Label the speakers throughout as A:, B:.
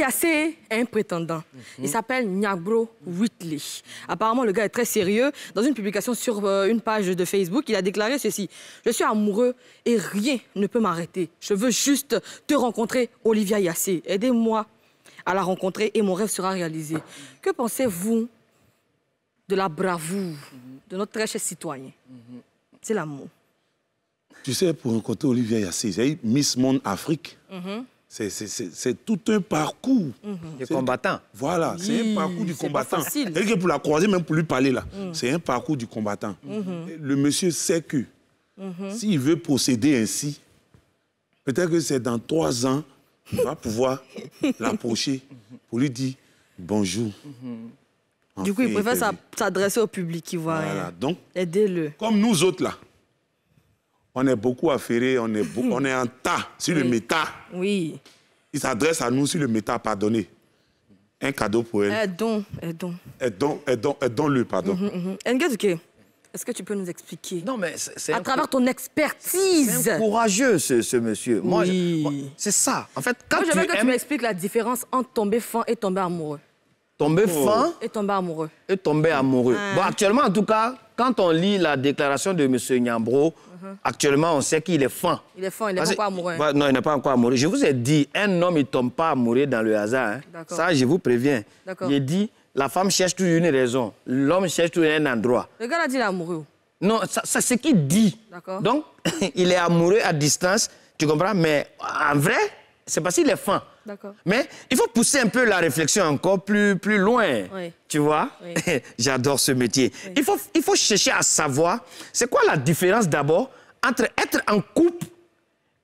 A: Yassé est un prétendant. Il s'appelle Nyabro Whitley. Apparemment, le gars est très sérieux. Dans une publication sur une page de Facebook, il a déclaré ceci. « Je suis amoureux et rien ne peut m'arrêter. Je veux juste te rencontrer, Olivia Yassé. Aidez-moi à la rencontrer et mon rêve sera réalisé. » Que pensez-vous de la bravoure de notre très cher citoyen? C'est l'amour.
B: Tu sais, pour rencontrer Olivia Yassé, c'est Miss Monde Afrique. C'est tout un parcours.
C: Du combattant.
B: Voilà, c'est un parcours du combattant.
A: C'est
B: que pour la croiser, même pour lui parler là, c'est un parcours du combattant. Le monsieur sait que s'il veut procéder ainsi, peut-être que c'est dans 3 ans, il va pouvoir l'approcher pour lui dire bonjour.
A: Du coup, il préfère s'adresser au public qui voit
B: voilà. Donc,
A: aidez-le.
B: Comme nous autres là, on est beaucoup affairés, on est en tas sur le méta.
A: Oui.
B: Il s'adresse à nous sur le méta, pardonnez. Un cadeau pour elle. Aidons-le, pardon.
A: Nketuké, est-ce que tu peux nous expliquer?
C: Non, mais c'est
A: à travers ton expertise.
C: C'est courageux, ce monsieur.
A: Oui.
C: Moi, c'est ça. En fait, quand
A: moi, je veux que tu m'expliques la différence entre tomber fan et tomber amoureux.
C: Tomber fan
A: et tomber amoureux.
C: Et tomber amoureux. Bon, actuellement, en tout cas, quand on lit la déclaration de M. Nyambro, actuellement, on sait qu'il est fan.
A: Il est fan, il n'est pas encore amoureux.
C: Hein. Non, il n'est pas encore amoureux. Je vous ai dit, un homme, il ne tombe pas amoureux dans le hasard. Hein. Ça, je vous préviens. J'ai dit, la femme cherche toujours une raison. L'homme cherche toujours un endroit.
A: Le gars a dit qu'il est amoureux.
C: Non, c'est ce qu'il dit. Donc, il est amoureux à distance, tu comprends? Mais en vrai, c'est parce qu'il est fan. Mais il faut pousser un peu la réflexion encore plus loin. Oui. Tu vois? Oui. J'adore ce métier. Oui. Il faut chercher à savoir, c'est quoi la différence d'abord entre être en couple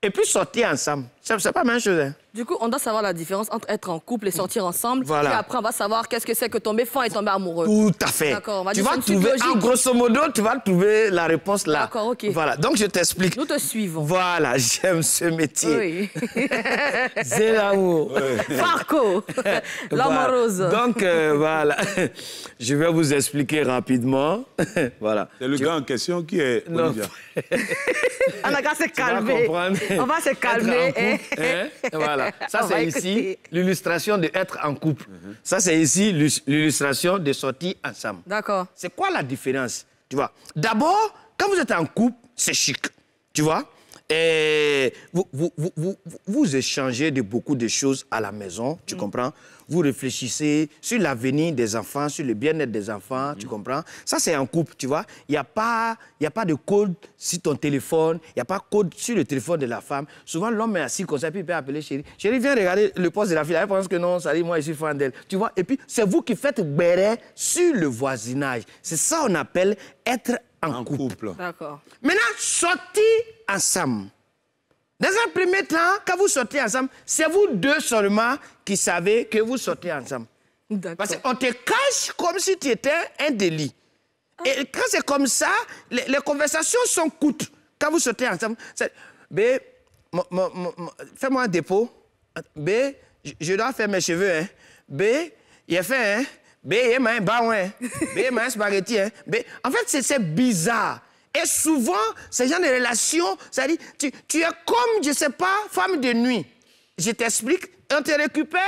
C: et puis sortir ensemble. C'est pas la même chose. Hein?
A: Du coup, on doit savoir la différence entre être en couple et sortir ensemble. Voilà. Et après, on va savoir qu'est-ce que c'est que tomber fan et tomber amoureux.
C: Tout à fait. Tu vas trouver, en grosso modo, tu vas trouver la réponse là.
A: D'accord, OK.
C: Voilà, donc je t'explique.
A: Nous te suivons.
C: Voilà, j'aime ce métier.
A: Oui.
C: C'est l'amour.
A: Farco, l'homme rose.
C: Donc, voilà, je vais vous expliquer rapidement. Voilà.
B: C'est le gars en question qui est Olivia.
A: On va se calmer. On va se calmer.
C: Voilà. Ça, c'est ici l'illustration de être en couple. Ça, c'est ici l'illustration de sortir ensemble.
A: D'accord.
C: C'est quoi la différence? Tu vois? D'abord, quand vous êtes en couple, c'est chic. Tu vois? Et vous échangez de beaucoup de choses à la maison, tu comprends? Vous réfléchissez sur l'avenir des enfants, sur le bien-être des enfants, tu comprends? Ça, c'est un couple, tu vois? Il n'y a pas de code sur ton téléphone, il n'y a pas de code sur le téléphone de la femme. Souvent, l'homme est assis comme ça, puis il peut appeler chérie. Chérie, viens regarder le poste de la fille. Elle pense que non, ça dit, moi, je suis fan d'elle. Tu vois? Et puis, c'est vous qui faites béret sur le voisinage. C'est ça qu'on appelle être en couple.
A: D'accord.
C: Maintenant, sortir ensemble. Dans un premier temps, quand vous sortez ensemble, c'est vous deux seulement qui savez que vous sortez ensemble. Parce qu'on te cache comme si tu étais un délit. Et quand c'est comme ça, les conversations sont courtes. Quand vous sortez ensemble, c'est... fais-moi un dépôt. B, je dois faire mes cheveux. Hein. B, il est fait. Hein. B, il m'a un bain. Hein. B, il m'a un spaghetti. Hein. B. En fait, c'est bizarre. Et souvent, ces gens de relations, ça dit, tu es comme, je ne sais pas, femme de nuit. Je t'explique, on te récupère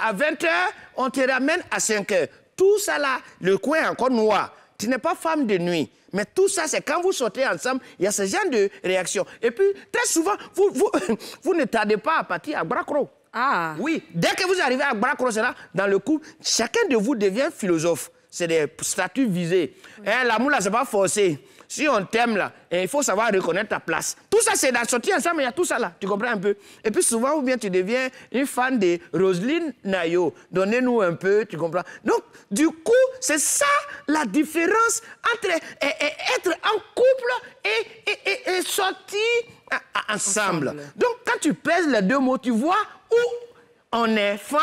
C: à 20h, on te ramène à 5h. Tout ça là, le coin est encore noir. Tu n'es pas femme de nuit. Mais tout ça, c'est quand vous sortez ensemble, il y a ce genre de réaction. Et puis, très souvent, vous ne tardez pas à partir à Bracro.
A: Ah.
C: Oui, dès que vous arrivez à Bracro, c'est là, dans le couple, chacun de vous devient philosophe. C'est des statuts visés. Oui. L'amour, là, c'est pas forcé. Si on t'aime, là, il faut savoir reconnaître ta place. Tout ça, c'est la sortie ensemble, il y a tout ça là. Tu comprends un peu? Et puis souvent, ou bien tu deviens une fan de Roselyne Nayo. Donnez-nous un peu, tu comprends? Donc, du coup, c'est ça la différence entre être en couple et sortir ensemble. Donc, quand tu pèses les deux mots, tu vois où on est fan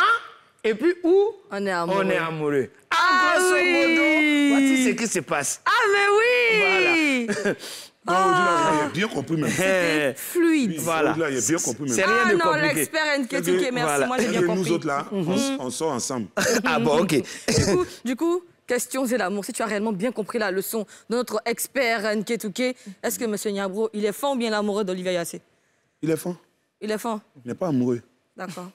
C: et puis où
A: on est amoureux.
C: En grosso modo, voici ce qui se passe.
A: Ah, mais oui!
C: Voilà.
B: Il a bien compris même.
A: C'était fluide.
C: Voilà.
B: Il a bien compris même.
C: C'est rien de compliqué.
A: Ah non, l'expert Nketuké, merci, voilà. Moi j'ai bien compris.
B: Nous autres là, on sort ensemble.
C: Ah bon, OK.
A: Du coup, question c'est l'amour. Si tu as réellement bien compris la leçon de notre expert Nketuké, est-ce que M. Nyabro, il est fan ou bien l'amoureux d'Olivia Yassé?
B: Il est fan.
A: Il est fan?
B: Il n'est pas amoureux.
A: D'accord.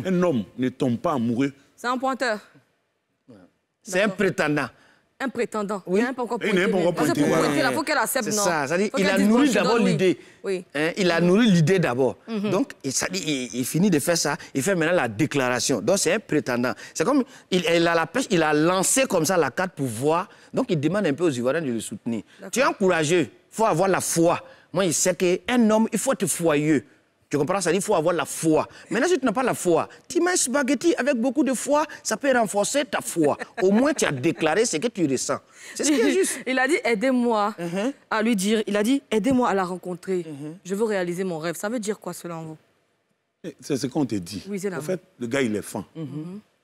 B: Un homme ne tombe pas amoureux.
A: C'est un pointeur.
C: C'est un prétendant.
A: Un prétendant.
C: Oui.
A: Il n'a pas encore
B: Il n'a
A: pointé.
B: pas encore
A: Parce que
B: pointé,
A: pour
B: ouais.
A: pointer, il faut qu'elle accepte,
C: C'est
A: non.
C: ça. C'est-à-dire
A: Faut
C: il
A: qu'elle
C: a
A: dise,
C: nourri
A: bon, je
C: d'abord
A: donne, oui.
C: l'idée.
A: Oui.
C: Hein, il a nourri l'idée d'abord. Donc, il finit de faire ça. Il fait maintenant la déclaration. Donc, c'est un prétendant. C'est comme, il a la pêche, il a lancé comme ça la carte pour voir. Donc, il demande un peu aux Ivoiriens de le soutenir. Tu es un courageux. Il faut avoir la foi. Moi, il sait qu'un homme, il faut être foyeux. Tu comprends? Ça dit qu'il faut avoir la foi. Maintenant, si tu n'as pas la foi, tu manges spaghetti avec beaucoup de foi, ça peut renforcer ta foi. Au moins, tu as déclaré ce que tu ressens. C'est ce qui est juste.
A: Il a dit, aidez-moi à lui dire. Il a dit, aidez-moi à la rencontrer. Je veux réaliser mon rêve. Ça veut dire quoi, selon vous?
B: C'est ce qu'on te dit.
A: Oui, c'est
B: En
A: l'amour.
B: fait, le gars, il est fan.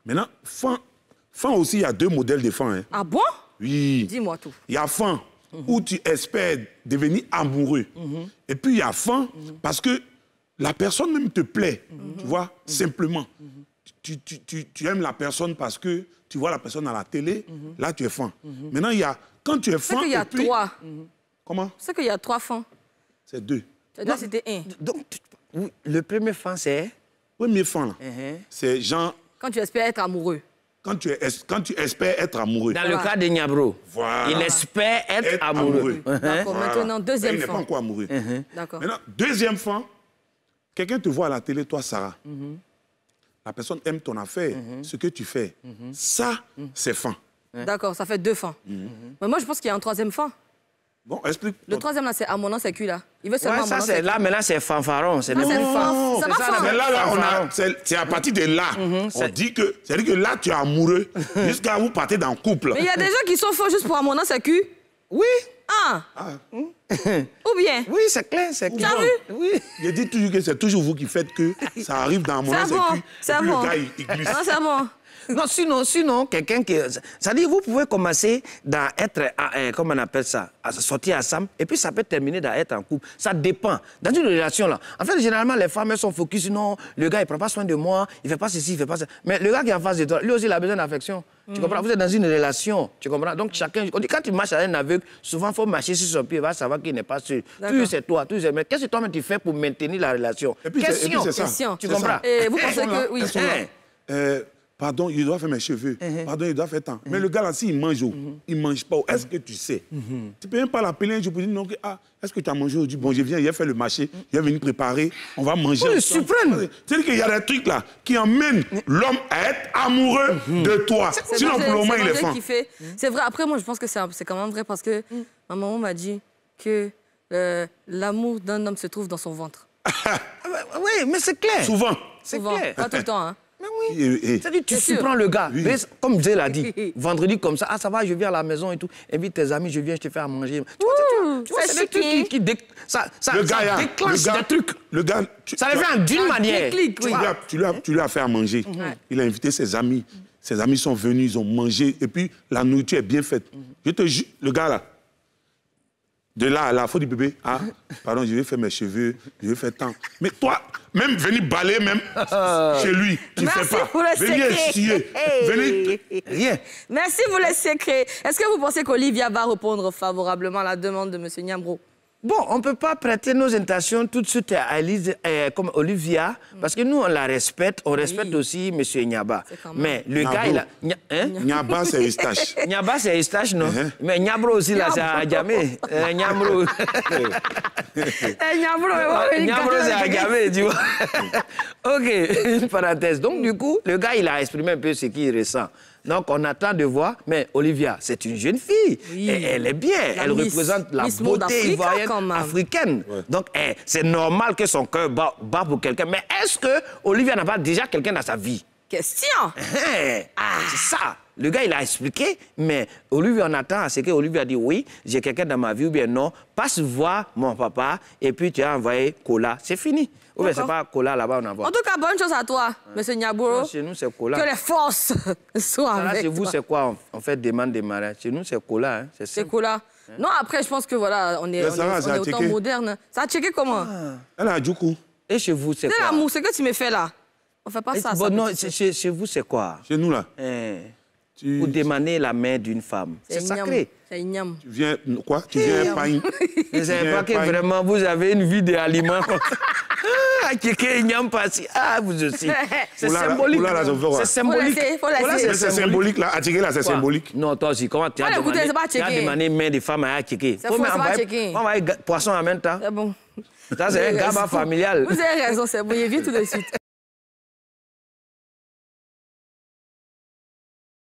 B: Maintenant, fan aussi, il y a deux modèles de fan. Hein.
A: Ah bon?
B: Oui.
A: Dis-moi tout.
B: Il y a fan où tu espères devenir amoureux. Et puis, il y a fan parce que la personne même te plaît, tu vois, simplement. Tu aimes la personne parce que tu vois la personne à la télé, là, tu es fan. Maintenant, il y a... Quand tu es fan...
A: C'est qu'il y a
B: et puis-
A: trois.
B: Comment?
A: C'est qu'il y a trois fans.
B: C'est deux.
A: Là, c'était un.
C: Donc, oui, le premier fan, c'est...
B: Premier fan, là, c'est genre...
A: Quand tu espères être amoureux.
B: Quand tu espères être amoureux.
C: Dans le cas de Niabro,
B: Voilà.
C: il espère être
B: Être
C: amoureux.
B: amoureux.
A: D'accord, maintenant,
B: Mais
A: deuxième
B: il n'est pas
A: fan.
B: encore amoureux.
A: D'accord.
B: Maintenant, deuxième fan, quelqu'un te voit à la télé, toi, Sarah. La personne aime ton affaire, ce que tu fais. Ça, c'est fan.
A: D'accord, ça fait deux fans. Mais moi, je pense qu'il y a un troisième fan.
B: Bon, explique.
A: Le troisième, là, c'est à mon nom, c'est qui, là? Il veut seulement
C: Ouais,
A: à
C: ça,
A: mon nom,
C: c'est
A: c'est
C: là, maintenant, c'est fanfaron. C'est
A: Ça, c'est
C: le-
A: fan. Ça va,
C: c'est ça,
A: fan.
B: Mais là,
C: fanfaron.
B: c'est à partir de là, on dit que, c'est-à-dire que là, tu es amoureux jusqu'à vous partez dans le couple.
A: Mais il y a des gens qui sont faux juste pour à mon nom, c'est qui?
C: Oui,
A: Ah! Ou bien?
C: oui, c'est clair, c'est clair.
A: T'as vu?
C: Oui.
B: Je dis toujours que c'est toujours vous qui faites que ça arrive dans mon
A: C'est
B: nom,
A: bon,
B: c'est
A: c'est
B: puis
A: bon.
B: le gars, il glisse.
A: Non, c'est bon.
C: Non, sinon quelqu'un qui... Ça dit, vous pouvez commencer à être, comment on appelle ça, à sortir ensemble, et puis ça peut terminer à être en couple. Ça dépend. Dans une relation, là, en fait, généralement, les femmes, elles sont focus, non, le gars, il prend pas soin de moi, il fait pas ceci, il fait pas ça. Mais le gars qui est en face de toi, lui aussi, il a besoin d'affection. Tu comprends? Vous êtes dans une relation, tu comprends? Donc, chacun... On dit, quand tu marches avec un aveugle, souvent, il faut marcher sur son pied, il va savoir qu'il n'est pas sûr. Toujours, c'est toi, toujours, c'est... Mais qu'est-ce que toi-même tu fais pour maintenir la relation?
B: Et puis,
C: Question.
B: c'est ça.
A: Question.
C: Tu
B: C'est
C: comprends?
B: ça.
A: Et vous
B: Elles
A: pensez
B: sont là,
A: que... Oui.
B: elles sont là. Pardon, il doit faire mes cheveux. Pardon, il doit faire tant. Mais le gars là, s'il mange, il ne mange pas. Est-ce que tu sais? Tu ne peux même pas l'appeler un jour pour dire non, est-ce que tu as mangé aujourd'hui? Bon, je viens, il a fait le marché, il est venu préparer, on va manger.
C: Oui,
B: ensemble.
C: suprême.
B: C'est-à-dire qu'il y a des trucs là qui emmènent l'homme à être amoureux de toi. Sinon, pour le moment, il est fan.
A: C'est vrai. Après, moi, je pense que c'est quand même vrai parce que ma maman m'a dit que l'amour d'un homme se trouve dans son ventre.
C: Oui, mais c'est clair.
B: Souvent.
C: C'est
A: Souvent.
C: clair.
A: Pas tout le temps, hein.
C: Mais oui. C'est-à-dire, tu
A: C'est sûr.
C: surprends le gars.
B: Oui.
C: Mais comme Dieu l'a dit, vendredi comme ça, ah ça va, je viens à la maison et tout. Invite tes amis, je viens, je te fais à manger. Tu vois, c'est des trucs qui ça
B: Le gars, là,
C: déclenche des trucs.
B: Le gars,
C: Ça le fait d'une manière.
A: déclic, oui.
B: tu lui as fait à manger. Il a invité ses amis. Ses amis sont venus, ils ont mangé. Et puis, la nourriture est bien faite. Je te jure, le gars là, de là à la faute du bébé, ah, pardon, je vais faire mes cheveux, je vais faire tant. Mais toi, même venir balayer même chez lui, tu ne
A: Merci
B: fais pas.
A: pour le
B: Venir
A: secret.
B: essuyer, venir...
C: Rien.
A: Merci pour le secret. Est-ce que vous pensez qu'Olivia va répondre favorablement à la demande de M. Niambro?
C: Bon, on ne peut pas prêter nos intentions tout de suite à Elise, comme Olivia, parce que nous, on la respecte. On respecte aussi M. Nyaba.
A: quand même-
C: Mais le gars,
B: Nyabo.
C: il a... Hein?
B: Nyaba, c'est Eustache.
C: Nyaba, c'est Eustache, non? Mais Nyabro aussi, là, c'est à Djamé. Nyabro. Nyabro, c'est à Djamé, tu vois. OK, une parenthèse. Donc, du coup, le gars, il a exprimé un peu ce qu'il ressent. Donc, on attend de voir. Mais Olivia, c'est une jeune fille.
A: Oui.
C: Et elle est bien.
A: La
C: Elle
A: Miss-
C: représente la
A: Miss Monde
C: beauté
A: Africa,
C: ivoirienne
A: quand même.
C: africaine. Donc, c'est normal que son cœur bat pour quelqu'un. Mais est-ce que Olivia n'a pas déjà quelqu'un dans sa vie?
A: Question.
C: C'est ça. Le gars, il a expliqué, mais Olivia, on attend à ce que Olivia a dit oui, j'ai quelqu'un dans ma vie ou bien non. Passe voir mon papa et puis tu as envoyé Cola. C'est fini. Ou bien c'est pas Cola là-bas, on envoie.
A: En tout cas, bonne chose à toi, M. Niambro.
C: Non, chez nous, c'est Cola.
A: Que les forces soient
C: Ça, là,
A: avec
C: chez vous,
A: toi.
C: c'est quoi? On fait demande de mariage. Chez nous, c'est Cola. Hein. C'est
A: C'est
C: simple.
A: cool, là. Non, après, je pense que voilà, on est au temps moderne. Ça a checké comment?
B: Elle a du coup.
C: Et chez vous, c'est
A: C'est
C: quoi?
A: l'amour, c'est que tu me fais là. On fait pas ça.
C: Bon,
A: ça
C: non,
A: petit.
C: chez vous, c'est quoi?
B: Chez nous, là.
C: Pour demander la main d'une femme. C'est
A: igname.
C: sacré.
A: C'est igname.
B: Tu viens, quoi? Tu viens pain.
C: Je ne savais pas que vraiment vous avez une vie d'aliments. à Kéké, il n'y a pas si. Ah, vous aussi. C'est
B: Oula,
C: symbolique.
B: oula, ça fait quoi?
C: C'est symbolique.
A: Faut laisser.
B: Mais c'est symbolique, là. Attirer, là, c'est
C: Quoi?
B: symbolique.
C: Non, toi aussi, comment tu as
A: Ouais, écoutez, c'est pas checké.
C: demandé main des femmes à Kéké?
A: C'est faux, c'est pas checké.
C: On va poisson en même temps.
A: C'est bon.
C: Ça, c'est un gaba familial.
A: Vous avez raison, c'est bon, il vient tout de suite.